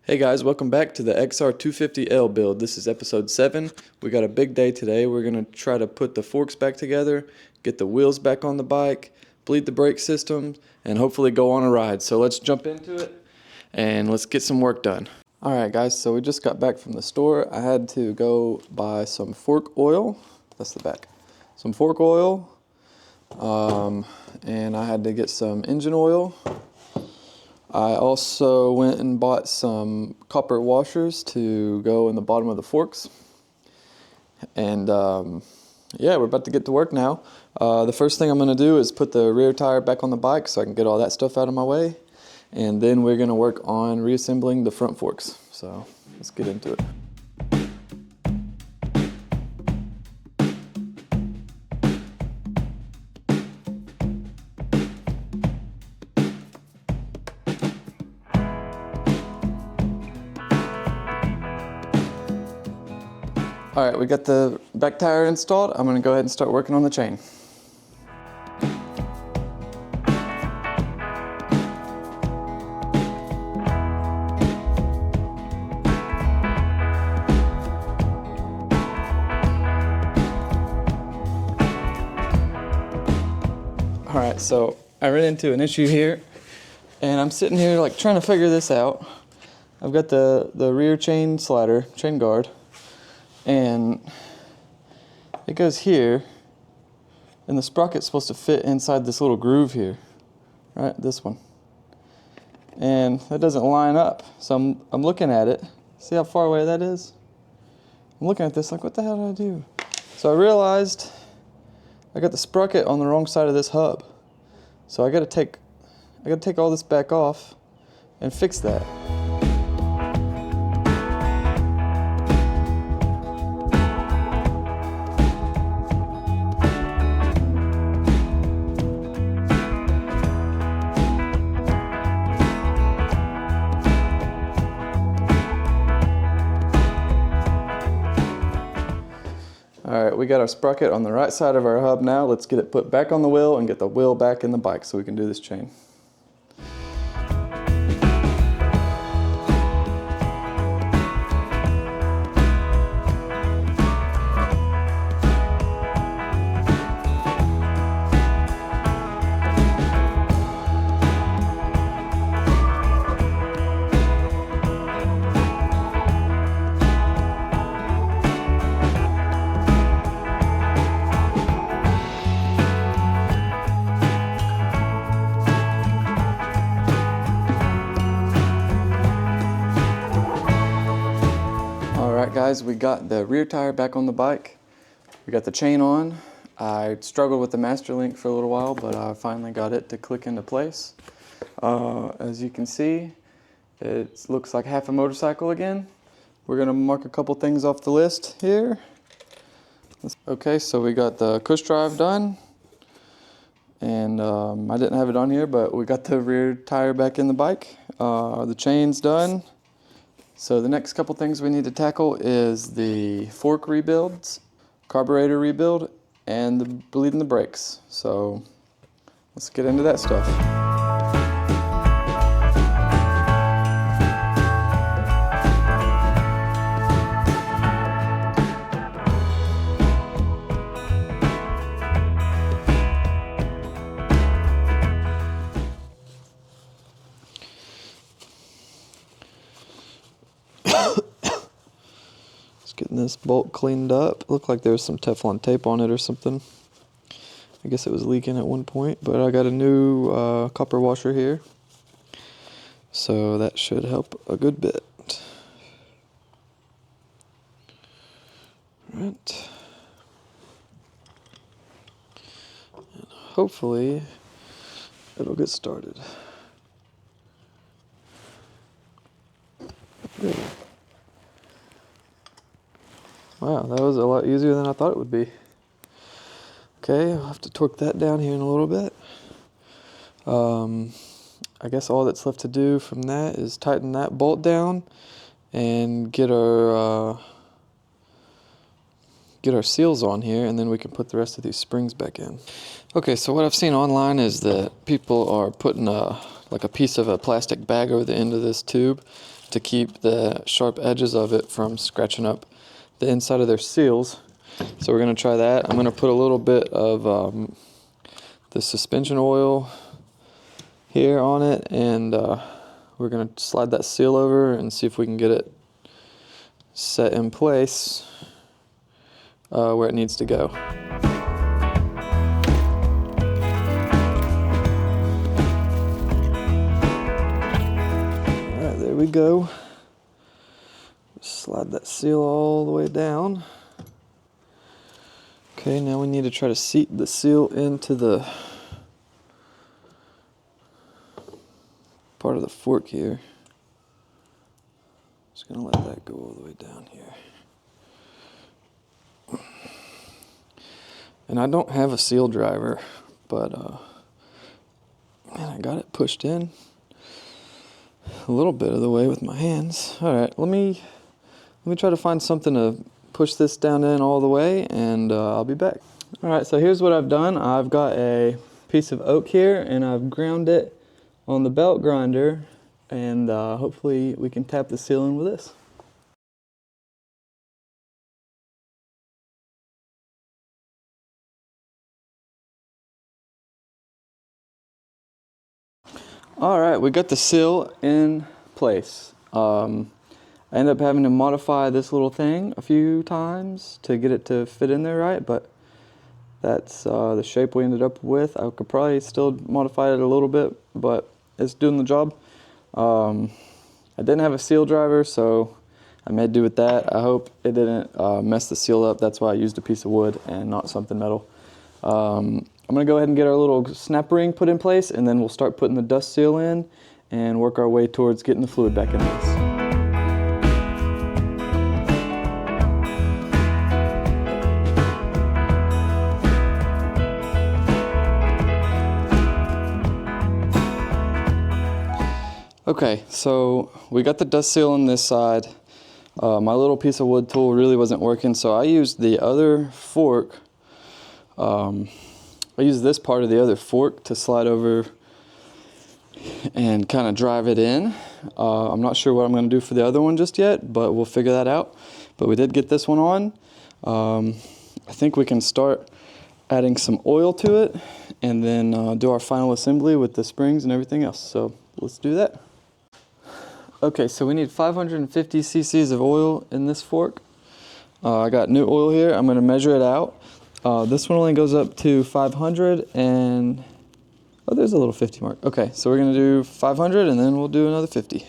Hey guys, welcome back to the XR250L build. This is episode 7. We got a big day today. We're going to try to put the forks back together, get the wheels back on the bike, bleed the brake system, and hopefully go on a ride. So let's jump into it and let's get some work done. Alright guys, so we just got back from the store. I had to go buy some fork oil. That's the back. Some fork oil. And I had to get some engine oil. I also went and bought some copper washers to go in the bottom of the forks. And yeah, we're about to get to work now. The first thing I'm going to do is put the rear tire back on the bike so I can get all that stuff out of my way. And then we're going to work on reassembling the front forks. So let's get into it. Alright, we got the back tire installed. I'm going to go ahead and start working on the chain. Alright, so I ran into an issue here, and I'm sitting here like trying to figure this out. I've got the rear chain slider, chain guard, and it goes here, and the sprocket's supposed to fit inside this little groove here, right, this one, and that doesn't line up. So I'm looking at it, see how far away that is? I'm looking at this like, what the hell did I do? So I realized I got the sprocket on the wrong side of this hub, so I gotta take all this back off and fix that. Alright, we got our sprocket on the right side of our hub now. Let's get it put back on the wheel and get the wheel back in the bike so we can do this chain. Guys, we got the rear tire back on the bike. We got the chain on. I struggled with the master link for a little while, but I finally got it to click into place. As you can see, it looks like half a motorcycle again. We're going to mark a couple things off the list here. Okay, so we got the cush drive done. And I didn't have it on here, but we got the rear tire back in the bike. The chain's done. So the next couple things we need to tackle is the fork rebuilds, carburetor rebuild, and the bleeding the brakes. So let's get into that stuff. Getting this bolt cleaned up. Looked like there was some Teflon tape on it or something. I guess it was leaking at one point, but I got a new copper washer here, so that should help a good bit. Right. And hopefully it'll get started. There. Wow, that was a lot easier than I thought it would be. Okay, I'll have to torque that down here in a little bit. I guess all that's left to do from that is tighten that bolt down and get our seals on here, and then we can put the rest of these springs back in. Okay, so what I've seen online is that people are putting like a piece of a plastic bag over the end of this tube, to keep the sharp edges of it from scratching up the inside of their seals. So we're going to try that. I'm going to put a little bit of the suspension oil here on it, and we're going to slide that seal over and see if we can get it set in place where it needs to go. Alright, there we go. Slide that seal all the way down. Okay, now we need to try to seat the seal into the part of the fork here. Just gonna let that go all the way down here. And I don't have a seal driver, but man, I got it pushed in a little bit of the way with my hands. All right, let me try to find something to push this down in all the way, and I'll be back. All right, so here's what I've done. I've got a piece of oak here, and I've ground it on the belt grinder, and hopefully we can tap the seal in with this. All right, we got the seal in place. I ended up having to modify this little thing a few times to get it to fit in there right, but that's the shape we ended up with. I could probably still modify it a little bit, but it's doing the job. I didn't have a seal driver, so I made do with that. I hope it didn't mess the seal up. That's why I used a piece of wood and not something metal. I'm going to go ahead and get our little snap ring put in place, and then we'll start putting the dust seal in and work our way towards getting the fluid back in this. Okay, so we got the dust seal on this side. My little piece of wood tool really wasn't working, so I used the other fork. I used this part of the other fork to slide over and kind of drive it in. I'm not sure what I'm going to do for the other one just yet, but we'll figure that out. But we did get this one on. I think we can start adding some oil to it and then do our final assembly with the springs and everything else. So let's do that. Okay, so we need 550 cc's of oil in this fork. I got new oil here. I'm going to measure it out. This one only goes up to 500, and oh, there's a little 50 mark. Okay, so we're going to do 500 and then we'll do another 50.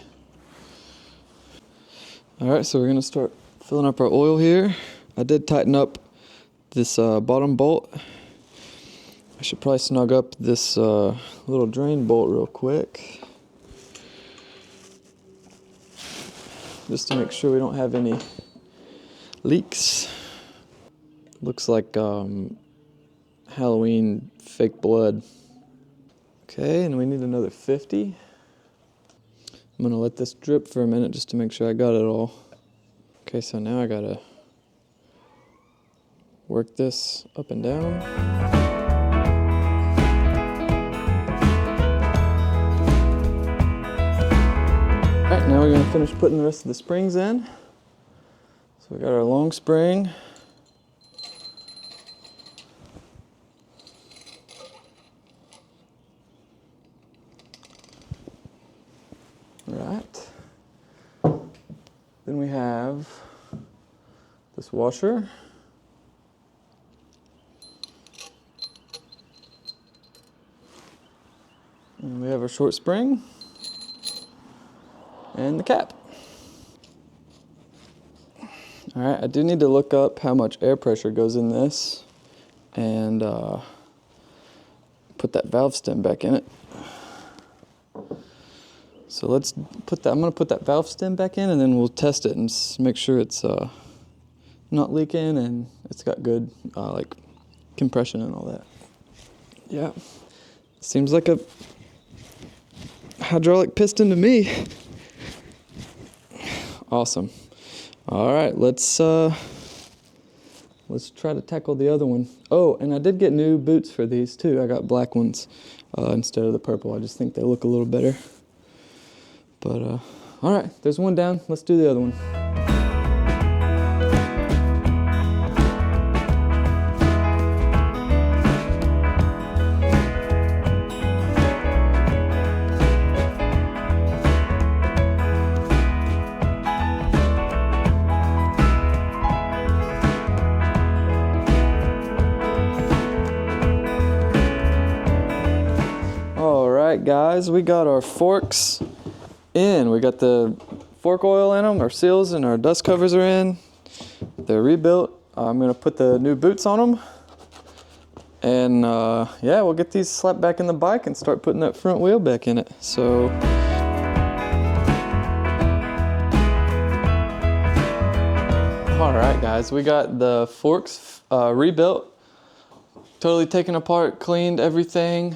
All right, so we're going to start filling up our oil here. I did tighten up this bottom bolt. I should probably snug up this little drain bolt real quick, just to make sure we don't have any leaks. Looks like Halloween fake blood. Okay, and we need another 50. I'm gonna let this drip for a minute just to make sure I got it all. Okay, so now I gotta work this up and down. All right, now we're gonna finish putting the rest of the springs in. So we got our long spring. Right. Then we have this washer. And we have our short spring and the cap. All right, I do need to look up how much air pressure goes in this and put that valve stem back in it. So let's put that, I'm gonna put that valve stem back in, and then we'll test it and make sure it's not leaking and it's got good like compression and all that. Yeah, seems like a hydraulic piston to me. Awesome. All right, let's try to tackle the other one. Oh, and I did get new boots for these too. I got black ones instead of the purple. I just think they look a little better. But all All right, there's one down. Let's do the other one. All right, guys, we got our forks in. We got the fork oil in them, our seals and our dust covers are in. They're rebuilt. I'm gonna put the new boots on them. And yeah, we'll get these slapped back in the bike and start putting that front wheel back in it. So. All right, guys, we got the forks rebuilt, totally taken apart, cleaned everything.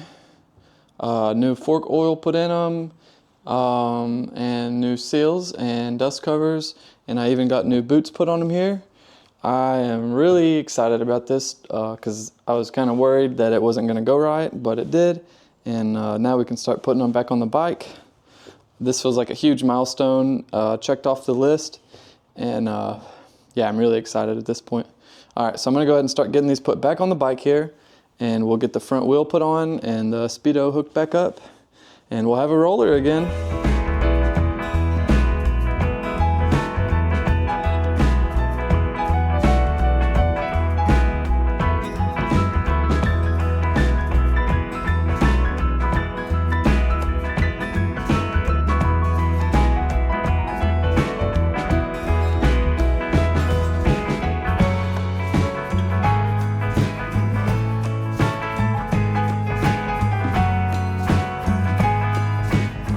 New fork oil put in them, and new seals and dust covers, and I even got new boots put on them here. I am really excited about this because I was kind of worried that it wasn't going to go right, but it did, and now we can start putting them back on the bike. This feels like a huge milestone, checked off the list, and yeah, I'm really excited at this point. All right, so I'm going to go ahead and start getting these put back on the bike here. And we'll get the front wheel put on and the speedo hooked back up, and we'll have a roller again.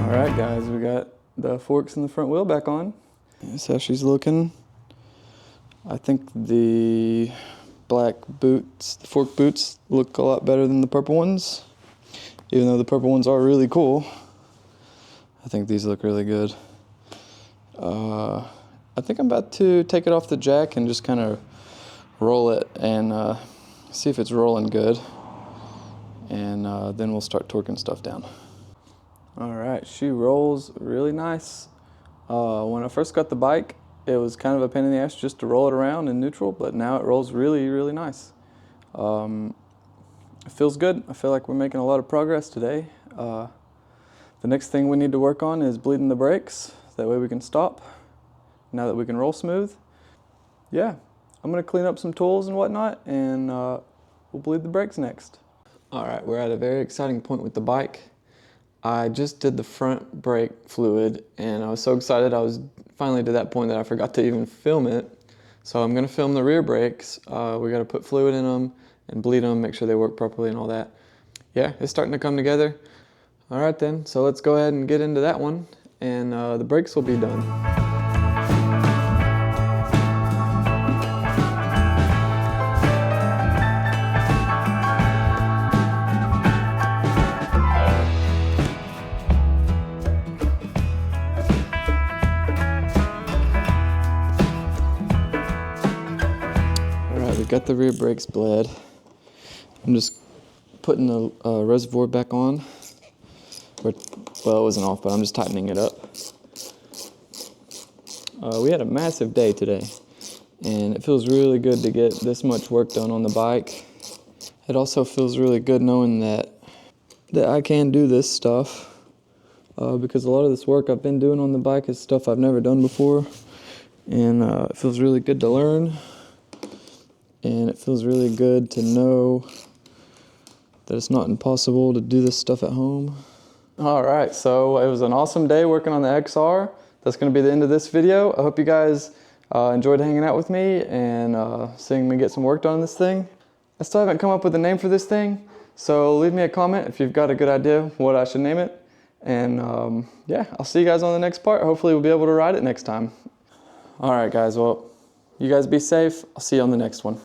Alright guys, we got the forks and the front wheel back on. That's how she's looking. I think the black boots, the fork boots, look a lot better than the purple ones. Even though the purple ones are really cool, I think these look really good. I think I'm about to take it off the jack and just kind of roll it and see if it's rolling good. And then we'll start torquing stuff down. All right, she rolls really nice. When I first got the bike, it was kind of a pain in the ass just to roll it around in neutral, but now it rolls really, really nice. It feels good. I feel like we're making a lot of progress today. The next thing we need to work on is bleeding the brakes. That way we can stop, now that we can roll smooth. Yeah, I'm gonna clean up some tools and whatnot, and we'll bleed the brakes next. All right, we're at a very exciting point with the bike. I just did the front brake fluid, and I was so excited I was finally to that point that I forgot to even film it. So I'm gonna film the rear brakes. We gotta put fluid in them and bleed them, make sure they work properly and all that. Yeah, it's starting to come together. All right then, so let's go ahead and get into that one, and the brakes will be done. Got the rear brakes bled. I'm just putting the reservoir back on. Well, it wasn't off, but I'm just tightening it up. We had a massive day today, and it feels really good to get this much work done on the bike. It also feels really good knowing that I can do this stuff, because a lot of this work I've been doing on the bike is stuff I've never done before, and it feels really good to learn. And it feels really good to know that it's not impossible to do this stuff at home. All right, so it was an awesome day working on the XR. That's gonna be the end of this video. I hope you guys enjoyed hanging out with me and seeing me get some work done on this thing. I still haven't come up with a name for this thing, so leave me a comment if you've got a good idea what I should name it. And yeah, I'll see you guys on the next part. Hopefully we'll be able to ride it next time. All right, guys, well, you guys be safe. I'll see you on the next one.